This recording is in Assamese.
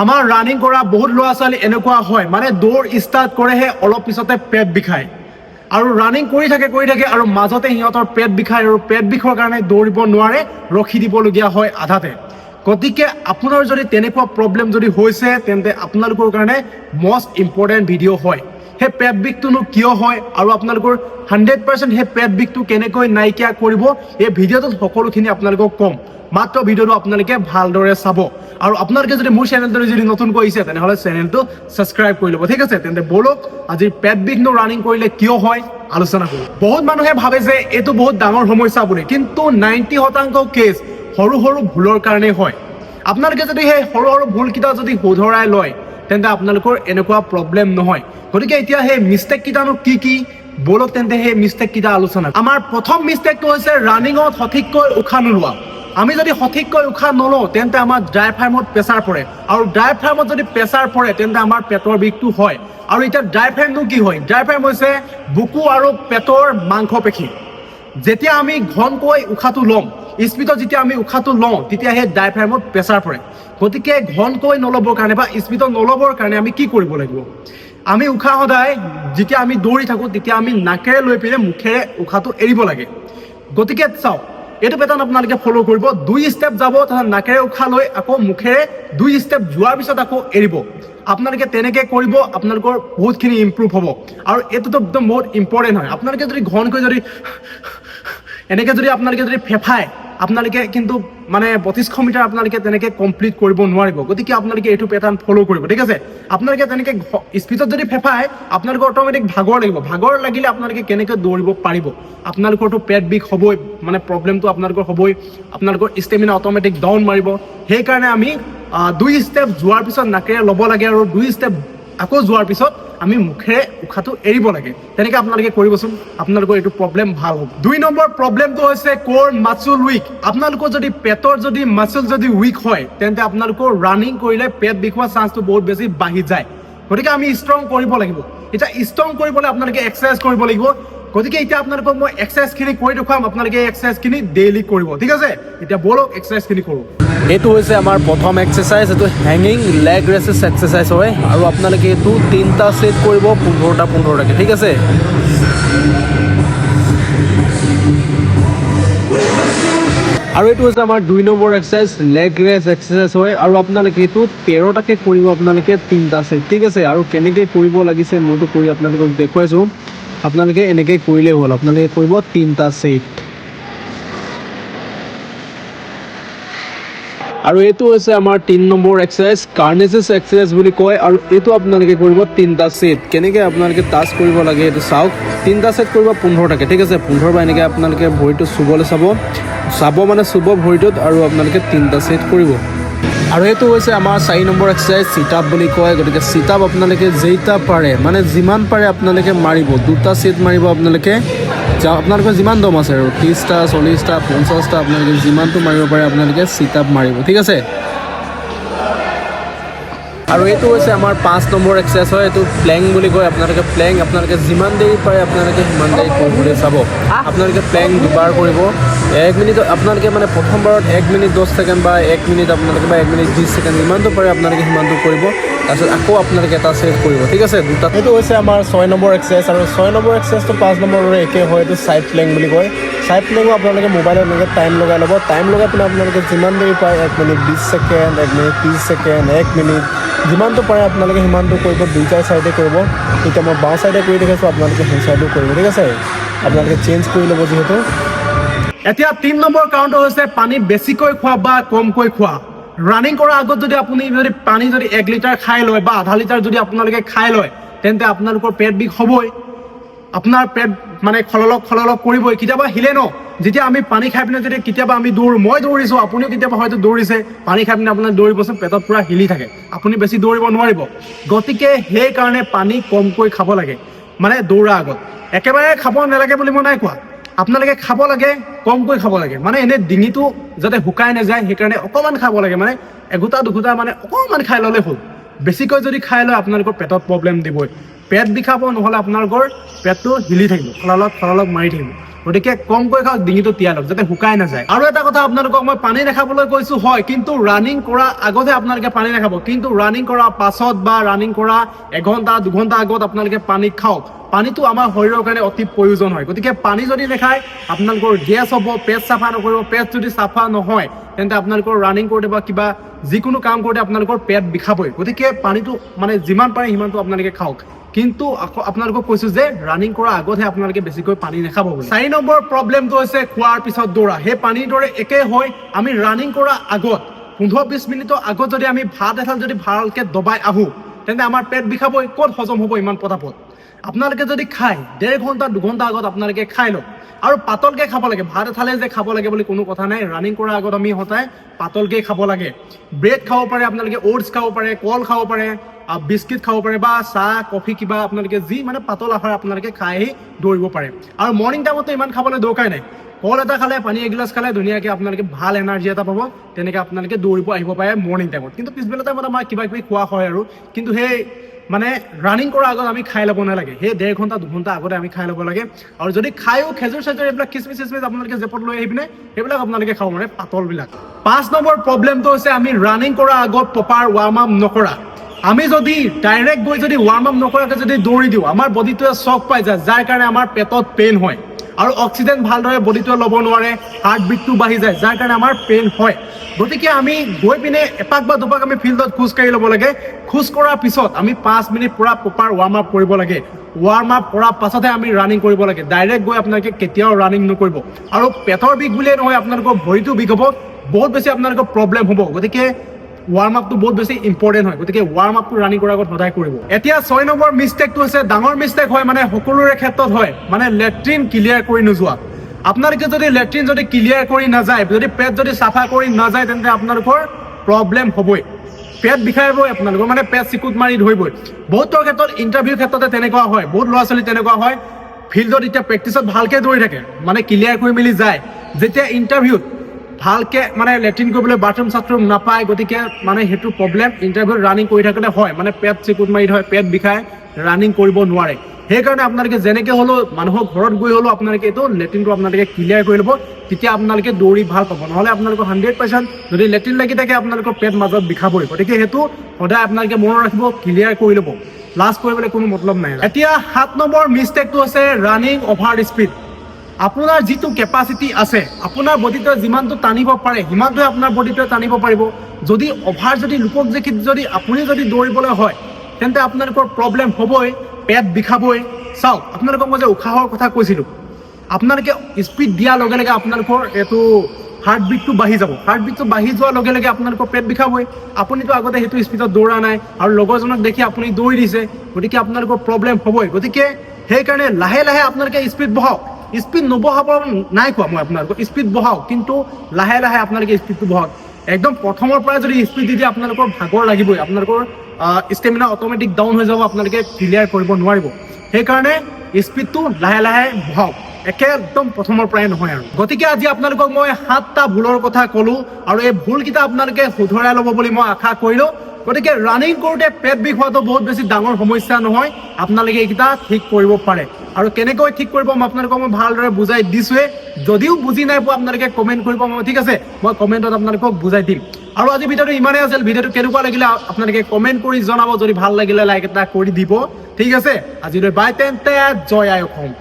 আমাৰ ৰানিং কৰা বহুত ল'ৰা ছোৱালী এনেকুৱা হয় মানে দৌৰ ষ্টাৰ্ট কৰেহে অলপ পিছতে পেট বিষায় আৰু ৰানিং কৰি থাকে আৰু মাজতে সিহঁতৰ পেট বিষায় আৰু পেট বিষৰ কাৰণে দৌৰিব নোৱাৰে ৰখি দিবলগীয়া হয় আধাতে গতিকে আপোনাৰ যদি তেনেকুৱা প্ৰব্লেম যদি হৈছে তেন্তে আপোনালোকৰ কাৰণে মষ্ট ইম্পৰ্টেণ্ট ভিডিঅ' হয় সেই পেট বিষটোনো কিয় হয় আৰু আপোনালোকৰ 100% সেই পেট বিষটো কেনেকৈ নাইকিয়া কৰিব এই ভিডিঅ'টোত সকলোখিনি আপোনালোকক কম মাত্ৰ ভিডিঅ'টো আপোনালোকে ভালদৰে চাব আৰু আপোনালোকে যদি মোৰ চেনেলটো যদি নতুনকৈ আহিছে তেনেহ'লে চেনেলটো সাবস্ক্ৰাইব কৰি ল'ব ঠিক আছে তেন্তে বলক আজি পেট বিষনো ৰানিং কৰিলে কিয় হয় আলোচনা কৰোঁ বহুত মানুহে ভাবে যে এইটো বহুত ডাঙৰ সমস্যা বুলি কিন্তু 90% কেছ সৰু সৰু ভুলৰ কাৰণে হয় আপোনালোকে যদি সেই সৰু সৰু ভুলকেইটা যদি শুধৰাই লয় তেন্তে আপোনালোকৰ এনেকুৱা প্ৰব্লেম নহয় গতিকে এতিয়া সেই মিষ্টেক কেইটানো কি বলক তেন্তে সেই মিষ্টেক কেইটা আলোচনা আমাৰ প্ৰথম মিষ্টেকটো হৈছে ৰানিঙত সঠিককৈ উশাহ নোলোৱা আমি যদি সঠিককৈ উশাহ নলওঁ তেন্তে আমাৰ ডায়াফ্ৰামত প্ৰেছাৰ পৰে আৰু ডায়াফ্ৰামত যদি প্ৰেছাৰ পৰে তেন্তে আমাৰ পেটৰ বিষটো হয় আৰু এতিয়া ডায়াফ্ৰামটো কি হয় ডায়াফ্ৰাম হৈছে বুকু আৰু পেটৰ মাংসপেশী যেতিয়া আমি ঘনকৈ উশাহটো ল'ম স্পীডত যেতিয়া আমি উশাহটো লওঁ তেতিয়া সেই ডায়াফ্ৰামত প্ৰেছাৰ পৰে গতিকে ঘনকৈ নল'বৰ কাৰণে বা স্পীডত নল'বৰ কাৰণে আমি কি কৰিব লাগিব আমি উশাহ সদায় যেতিয়া আমি দৌৰি থাকোঁ তেতিয়া আমি নাকেৰে লৈ পিনে মুখেৰে উশাহটো এৰিব লাগে গতিকে চাওক এইটো পেটাৰ্ণ আপোনালোকে ফ'ল' কৰিব 2 ষ্টেপ যাব তাৰপিছত নাকেৰে উশাহ লৈ আকৌ মুখেৰে 2 ষ্টেপ যোৱাৰ পিছত আকৌ এৰিব আপোনালোকে তেনেকৈ কৰিব আপোনালোকৰ বহুতখিনি ইম্প্ৰুভ হ'ব আৰু এইটোতো একদম বহুত ইম্পৰ্টেণ্ট হয় আপোনালোকে যদি ঘনকৈ যদি এনেকৈ যদি আপোনালোকে যদি ফেফায় আপোনালোকে কিন্তু মানে 2500 মিটাৰ আপোনালোকে তেনেকৈ কমপ্লিট কৰিব নোৱাৰিব গতিকে আপোনালোকে এইটো পেটাৰ্ণ ফ'ল' কৰিব ঠিক আছে আপোনালোকে তেনেকৈ স্পীডত যদি ফেফায় আপোনালোকৰ অট'মেটিক ভাগৰ লাগিব ভাগৰ লাগিলে আপোনালোকে কেনেকৈ দৌৰিব পাৰিব আপোনালোকৰতো পেট বিষ হ'বই মানে প্ৰব্লেমটো আপোনালোকৰ হ'বই আপোনালোকৰ ষ্টেমিনা অট'মেটিক ডাউন মাৰিব সেইকাৰণে আমি 2 ষ্টেপ যোৱাৰ পিছত নাকেৰে ল'ব লাগে আৰু 2 ষ্টেপ আকৌ যোৱাৰ পিছত আমি মুখেৰে উশাহটো এৰিব লাগে তেনেকৈ আপোনালোকে কৰিবচোন আপোনালোকৰ এইটো প্ৰব্লেম ভাল হ'ব 2 নম্বৰ প্ৰব্লেমটো হৈছে কোৰ মাছল উইক আপোনালোকৰ যদি পেটৰ যদি মাছল যদি উইক হয় তেন্তে আপোনালোকৰ ৰানিং কৰিলে পেট বিষোৱা চান্সটো বহুত বেছি বাঢ়ি যায় গতিকে আমি ষ্ট্ৰং কৰিব লাগিব এতিয়া ষ্ট্ৰং কৰিবলৈ আপোনালোকে এক্সাৰচাইজ কৰিব লাগিব গতিকে এতিয়া আপোনালোকক মই এক্সাৰচাইজখিনি কৰি দেখুৱাম আপোনালোকে এক্সাৰচাইজখিনি ডেইলি কৰিব ঠিক আছে এতিয়া বলক এক্সাৰচাইজখিনি কৰোঁ এইটো হৈছে আমাৰ প্ৰথম এক্সাৰচাইজ এইটো হেঙিং লেগ ৰেচেছ এক্সাৰচাইজ হয় আৰু আপোনালোকে এইটো 3টা সেট কৰিব 15টাকৈ ঠিক আছে আৰু এইটো হৈছে আমাৰ 2 নম্বৰ এক্সাৰচাইজ লেগ ৰেচ এক্সাৰচাইজ হয় আৰু আপোনালোকে এইটো 13টাকৈ কৰিব আপোনালোকে 3টা সেট ঠিক আছে আৰু কেনেকৈ কৰিব লাগিছে মইতো কৰি আপোনালোকক দেখুৱাইছোঁ আপোনালোকে এনেকৈ কৰিলেই হ'ল আপোনালোকে কৰিব 3টা সেট আৰু এইটো হৈছে আমাৰ 3 নম্বৰ এক্সাৰচাইজ কাৰ্নেছেছ এক্সাৰচাইজ বুলি কয় আৰু এইটো আপোনালোকে কৰিব 3টা সেট কেনেকৈ আপোনালোকে টাচ কৰিব লাগে এইটো চাওক 3টা সেট কৰিব 15টাকৈ ঠিক আছে 15 বা এনেকৈ আপোনালোকে ভৰিটো চুবলৈ চাব মানে চুব ভৰিটোত আৰু আপোনালোকে 3টা সেট কৰিব আৰু এইটো হৈছে আমাৰ 4 নম্বৰ এক্সাৰচাইজ সিট আপ বুলি কয় গতিকে সিট আপ আপোনালোকে যেইটা পাৰে মানে যিমান পাৰে আপোনালোকে মাৰিব 2টা সেট মাৰিব আপোনালোকে আপোনালোকৰ যিমান দম আছে আৰু 30টা 40টা 50টা আপোনালোকে যিমানটো মাৰিব পাৰে আপোনালোকে সিট আপ মাৰিব ঠিক আছে আৰু এইটো হৈছে আমাৰ 5 নম্বৰ এক্সাৰচাইজ হয় এইটো প্লেং বুলি কয় আপোনালোকে যিমান দেৰি পাৰে আপোনালোকে সিমান দেৰি কৰিবলৈ চাব আপোনালোকে প্লেং দুবাৰ কৰিব 1 মিনিট আপোনালোকে মানে প্ৰথমবাৰত 1 মিনিট 10 ছেকেণ্ড বা 1 মিনিট আপোনালোকে বা 1 মিনিট 20 ছেকেণ্ড যিমানটো পাৰে আপোনালোকে সিমানটো কৰিব তাৰপিছত আকৌ আপোনালোকে এটা সেট কৰিব ঠিক আছে দুটা এইটো হৈছে আমাৰ 6 নম্বৰ এক্সাৰচাইজ আৰু 6 নম্বৰ এক্সাৰচাইজটো 5 নম্বৰৰে একে হয় এইটো সাইড প্লেং বুলি কয় সাইড প্লেঙো আপোনালোকে মোবাইলত এনেকৈ টাইম লগাই ল'ব টাইম লগাই পিনে আপোনালোকে যিমান দেৰি পাৰে 1 minute 20 second 1 minute 30 second 1 minute যিমানটো পাৰে আপোনালোকে সিমানটো কৰিব দুইটা চাইডে কৰিব এতিয়া মই বাওঁ চাইডে কৰি দেখাইছোঁ আপোনালোকে সোঁ চাইডেও কৰিব ঠিক আছে আপোনালোকে চেঞ্জ কৰি ল'ব যিহেতু এতিয়া 3 নম্বৰ কাৰণটো হৈছে পানী বেছিকৈ খোৱা বা কমকৈ খোৱা ৰানিং কৰাৰ আগত যদি আপুনি যদি পানী যদি 1 লিটাৰ খাই লয় বা আধা লিটাৰ যদি আপোনালোকে খাই লয় তেন্তে আপোনালোকৰ পেট বিষ হ'বই আপোনাৰ পেট মানে খললক কৰিবই কেতিয়াবা হিলে ন যেতিয়া আমি পানী খাই পিনে যদি কেতিয়াবা আমি মই দৌৰিছোঁ আপুনিও কেতিয়াবা হয়তো দৌৰিছে পানী খাই পিনে আপোনাৰ দৌৰিবচোন পেটত পুৰা হিলি থাকে আপুনি বেছি দৌৰিব নোৱাৰিব গতিকে সেইকাৰণে পানী কমকৈ খাব লাগে মানে দৌৰাৰ আগত একেবাৰে খাব নালাগে বুলি মই নাই কোৱা আপোনালোকে খাব লাগে কমকৈ খাব লাগে মানে এনে ডিঙিটো যাতে শুকাই নাযায় সেইকাৰণে অকণমান খাব লাগে মানে এঘোটা দুঘোটা মানে অকণমান খাই ল'লে হ'ল বেছিকৈ যদি খাই লয় আপোনালোকৰ পেটত প্ৰব্লেম দিবই পেট বিষাব নহ'লে আপোনালোকৰ পেটটো হিলি থাকিব খললক মাৰি থাকিব গতিকে কমকৈ খাওক, ডিঙিটো তিয়াই লওক যাতে শুকাই নাযায়। আৰু এটা কথা আপোনালোকক মই পানী নাখাবলৈ কৈছো হয়, কিন্তু ৰানিং কৰা আগতহে আপোনালোকে পানী নাখাব, কিন্তু ৰানিং কৰা পাছত বা ৰানিং কৰা 1 ঘণ্টা 2 ঘণ্টা আগত আপোনালোকে পানী খাওক। পানীটো আমাৰ শৰীৰৰ কাৰণে অতি প্ৰয়োজন হয়। গতিকে পানী যদি নাখায় আপোনালোকৰ গেছ হ'ব, পেট চাফা নকৰিব। পেট যদি চাফা নহয় তেন্তে আপোনালোকৰ ৰানিং কৰোঁতে বা কিবা যিকোনো কাম কৰোঁতে আপোনালোকৰ পেট বিষাবই। গতিকে পানীটো মানে যিমান পাৰে সিমানটো আপোনালোকে খাওক, কিন্তু আপোনালোকক কৈছো যে ৰানিং কৰাৰ আগতহে আপোনালোকে বেছিকৈ পানী নাখাব বুলি। 4 নম্বৰ প্ৰব্লেমটো হৈছে খোৱাৰ পিছত দৌৰা। সেই পানীৰ দৰে একে হয়। আমি ৰানিং কৰাৰ আগত 15-20 মিনিটৰ আগত যদি আমি ভাত এসাঁজ যদি ভালকে দবাই আহোঁ তেন্তে আমাৰ পেট বিষাবই, ক'ত হজম হ'ব ইমান পটাপট। আপোনালোকে যদি খায় 1.5 ঘণ্টা 2 ঘণ্টা আগত আপোনালোকে খাই লওক, আৰু পাতলকে খাব লাগে। ভাত এথালে যে খাব লাগে বুলি কোনো কথা নাই। ৰানিং কৰাৰ আগত আমি সদায় পাতলকে খাব লাগে। ব্ৰেড খাব পাৰে আপোনালোকে, ওটছ খাব পাৰে, কল খাব পাৰে, বিস্কিট খাব পাৰে, বা চাহ কফি কিবা আপোনালোকে যি মানে পাতল আহাৰ আপোনালোকে খাই আহি দৌৰিব পাৰে। আৰু মৰ্ণিং টাইমতো ইমান খাবলৈ দৰকাৰ নাই। কল এটা খালে, পানী এগিলাচ খালে ধুনীয়াকৈ আপোনালোকে ভাল এনাৰ্জি এটা পাব। তেনেকৈ আপোনালোকে দৌৰিব আহিব পাৰে মৰ্ণিং টাইমত। কিন্তু পিছবেলা টাইমত আমাৰ কিবা কিবি খোৱা হয় আৰু, কিন্তু সেই মানে ৰানিং কৰাৰ আগত আমি খাই ল'ব নালাগে। সেই 1.5 ঘণ্টা 2 ঘণ্টা আগতে আমি খাই ল'ব লাগে। আৰু যদি খায়ো খেজুৰ চেজুৰ এইবিলাক কিচমিচ চিচমিচ আপোনালোকে জেপত লৈ আহি পিনে সেইবিলাক আপোনালোকে খাব মানে পাতলবিলাক। 5 নম্বৰ প্ৰব্লেমটো হৈছে আমি ৰানিং কৰাৰ আগত প্ৰপাৰ ৱাৰ্ম আপ নকৰা। আমি যদি ডাইৰেক্ট গৈ যদি ৱাৰ্ম আপ নকৰাকৈ যদি দৌৰি দিওঁ আমাৰ বডিটোৱে চক পাই যায়, যাৰ কাৰণে আমাৰ পেটত পেইন হয় আৰু অক্সিজেন ভালদৰে বডিটোৱে ল'ব নোৱাৰে, হাৰ্ট বিটটো বাঢ়ি যায়, যাৰ কাৰণে আমাৰ পেইন হয়। গতিকে আমি গৈ পিনে এপাক বা দুপাক আমি ফিল্ডত খোজকাঢ়ি ল'ব লাগে। খোজ কঢ়াৰ পিছত আমি 5 মিনিট পুৰা প্ৰপাৰ ৱাৰ্ম আপ কৰিব লাগে। ৱাৰ্ম আপ কৰাৰ পাছতহে আমি ৰানিং কৰিব লাগে। ডাইৰেক্ট গৈ আপোনালোকে কেতিয়াও ৰানিং নকৰিব। আৰু পেটৰ বিষ বুলিয়ে নহয়, আপোনালোকৰ ভৰিটো বিষ হ'ব, বহুত বেছি আপোনালোকৰ প্ৰব্লেম হ'ব। গতিকে ৱাৰ্ম আপটো বহুত বেছি ইম্পৰ্টেণ্ট হয়। গতিকে ৱাৰ্ম আপটো ৰানিং কৰাৰ আগত সদায় কৰিব। এতিয়া 6 নম্বৰ মিষ্টেকটো হৈছে ডাঙৰ মিষ্টেক হয়, মানে সকলোৰে ক্ষেত্ৰত হয়, মানে লেট্ৰিন ক্লিয়াৰ কৰি নোযোৱা। আপোনালোকে যদি লেট্ৰিন যদি ক্লিয়াৰ কৰি নাযায়, যদি পেট যদি চাফা কৰি নাযায় তেন্তে আপোনালোকৰ প্ৰব্লেম হ'বই। পেট বিষাইবই আপোনালোকৰ, মানে পেট চিকুট মাৰি ধৰিবই। বহুতৰ ক্ষেত্ৰত ইণ্টাৰভিউৰ ক্ষেত্ৰতে তেনেকুৱা হয়, বহুত ল'ৰা ছোৱালী তেনেকুৱা হয়। ফিল্ডত এতিয়া প্ৰেক্টিছত ভালকৈ দৌৰি থাকে, মানে ক্লিয়াৰ কৰি মেলি যায়, যেতিয়া ইণ্টাৰভিউত ভালকে মানে লেট্ৰিন কৰিবলৈ বাথৰুম চাথৰুম নাপায়। গতিকে মানে সেইটো প্ৰব্লেম ইণ্টাৰভিউত ৰানিং কৰি থাকোঁতে হয়, মানে পেট চিকুট মাৰি ধৰে, পেট বিষায়, ৰানিং কৰিব নোৱাৰে। সেইকাৰণে আপোনালোকে যেনেকৈ হ'লেও মানুহৰ ঘৰত গৈ হ'লেও আপোনালোকে এইটো লেট্ৰিনটো আপোনালোকে ক্লিয়াৰ কৰি ল'ব, তেতিয়া আপোনালোকে দৌৰি ভাল পাব। নহ'লে আপোনালোকৰ 100% যদি লেট্ৰিন লাগি থাকে আপোনালোকৰ পেট মাজত বিষাবই। গতিকে সেইটো সদায় আপোনালোকে মনত ৰাখিব, ক্লিয়াৰ কৰি ল'ব, লাষ্ট কৰিবলৈ কোনো মতলব নাই। এতিয়া 7 নম্বৰ মিষ্টেকটো হৈছে ৰানিং অভাৰ স্পীড। আপোনাৰ যিটো কেপাচিটি আছে, আপোনাৰ বডিটোৱে যিমানটো টানিব পাৰে সিমানটোৱে আপোনাৰ বডিটোৱে টানিব পাৰিব। যদি অভাৰ যদি লোকক দেখি যদি আপুনি যদি দৌৰিবলৈ হয় তেন্তে আপোনালোকৰ প্ৰব্লেম হ'বই, পেট বিষাবই। চাওক, আপোনালোকক মই যে উশাহৰ কথা কৈছিলোঁ, আপোনালোকে স্পীড দিয়াৰ লগে লগে আপোনালোকৰ এইটো হাৰ্ট বিটটো বাঢ়ি যাব। হাৰ্ট বিটটো বাঢ়ি যোৱাৰ লগে লগে আপোনালোকৰ পেট বিষাবই। আপুনিতো আগতে সেইটো স্পীডত দৌৰা নাই আৰু লগৰজনক দেখি আপুনি দৌৰি দিছে, গতিকে আপোনালোকৰ প্ৰব্লেম হ'বই। গতিকে সেইকাৰণে লাহে লাহে আপোনালোকে স্পীড বঢ়াওক। স্পীড নবঢ়াব নাই কোৱা মই আপোনালোকক, স্পীড বঢ়াওক, কিন্তু লাহে লাহে আপোনালোকে স্পীডটো বঢ়াওক। একদম প্ৰথমৰ পৰা যদি স্পীড দি দিয়ে আপোনালোকৰ ভাগৰ লাগিবই, আপোনালোকৰ ষ্টেমিনা অট'মেটিক ডাউন হৈ যাব, আপোনালোকে ক্লিয়াৰ কৰিব নোৱাৰিব। সেইকাৰণে স্পীডটো লাহে লাহে বঢ়াওক, একদম প্ৰথমৰ পৰাই নহয় আৰু। গতিকে আজি আপোনালোকক মই 7টা ভুলৰ কথা ক'লোঁ, আৰু এই ভুলকেইটা আপোনালোকে শুধৰাই ল'ব বুলি মই আশা কৰিলোঁ। গতিকে ৰানিং কৰোঁতে পেট বিষ হোৱাটো বহুত বেছি ডাঙৰ সমস্যা নহয়, আপোনালোকে এইকেইটা ঠিক কৰিব পাৰে। আৰু কেনেকৈ ঠিক কৰিব মই আপোনালোকক মই ভালদৰে বুজাই দিছোঁৱে। যদিও বুজি নাই পোৱা আপোনালোকে কমেণ্ট কৰিব, মই ঠিক আছে মই কমেণ্টত আপোনালোকক বুজাই দিম। আৰু আজি ভিডিঅ'টো ইমানেই আছিল। ভিডিঅ'টো কেনেকুৱা লাগিলে আপোনালোকে কমেণ্ট কৰি জনাব, যদি ভাল লাগিলে লাইক এটা কৰি দিব। ঠিক আছে, আজিলৈ বাই, তেন্তে জয় আই অসম।